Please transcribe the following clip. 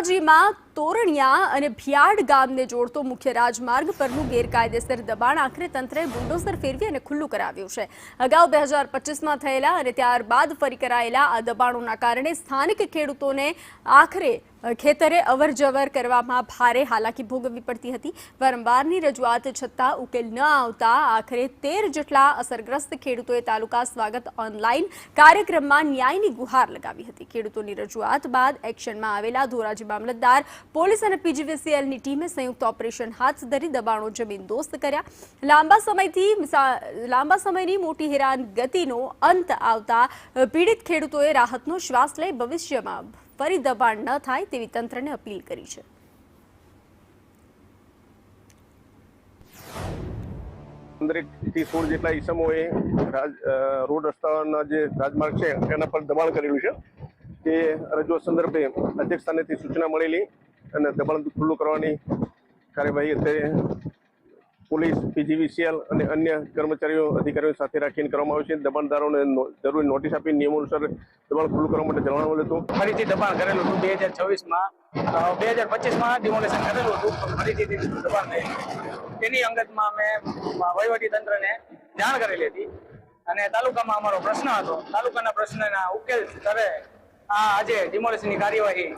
ધોરાજીમાં તોરણિયા અને ભિયાડ ગામને જોડતો મુખ્ય રાજમાર્ગ પરનું ગેરકાયદેસર દબાણ આખરે તંત્રે બુલડોઝર ફેરવી અને ખુલ્લું કરાવ્યું છે। અગાઉ 2025માં થયેલા અને ત્યારબાદ ફરી કરાયેલા આ દબાણોના કારણે સ્થાનિક ખેડૂતોને આખરે ખેતરે અવરજવર કરવામાં ભારે હાલાકી ભોગવવી પડતી હતી। વારંવારની રજૂઆત છતાં ઉકેલ ન આવતા આખરે 13 જેટલા અસરગ્રસ્ત ખેડૂતોએ તાલુકા સ્વાગત ઓનલાઈન કાર્યક્રમમાં ન્યાયની ગુહાર લગાવી હતી। ખેડૂતોની રજૂઆત બાદ એક્શનમાં આવેલા ધોરાજી મામલતદાર, પોલીસ અને પીજીવીસીએલની ટીમે સંયુક્ત ઓપરેશન હાથ ધરી દબાણો જમીનદોસ્ત કર્યા। લાંબા સમયની મોટી હેરાનગતિનો અંત આવતા પીડિત ખેડૂતોએ રાહતનો શ્વાસ લઈ ભવિષ્યમાં ફરી દબાણ ન થાય તેવી તંત્રને અપીલ કરી છે। 15 થી 16 જેટલા ઈસમોએ રોડ રસ્તાના જે રાજમાર્ગ છે એના પર દબાણ કરેલું છે। તે રજૂઆત સંદર્ભે અધ્યક્ષ સ્થાનેથી સૂચના મળેલી અને દબાણ ખુલ્લું કરવાની કાર્યવાહી અત્યારે પોલીસ, પીજીવીસીએલ અને અન્ય કર્મચારીઓ, અધિકારીઓ સાથે રાખીને કરવામાં આવે છે। દબાણદારોને જરૂરી નોટિસ આપી નિયમો અનુસાર દબાણ ખુલ્લું કરવા માટે જણાવેલું હતું। ફરીથી દબાણ કરેલું હતું 2026માં 2025માં ડિમોલેશન કરેલું હતું, ફરીથી દબાણ થયેલું। તેની અંગતમાં અમે વહીવટી તંત્રને જાણ કરેલી હતી અને તાલુકામાં અમારો પ્રશ્ન હતો। તાલુકાના પ્રશ્નના ઉકેલ સ્તરે આજે ડિમોલેશનની કાર્યવાહી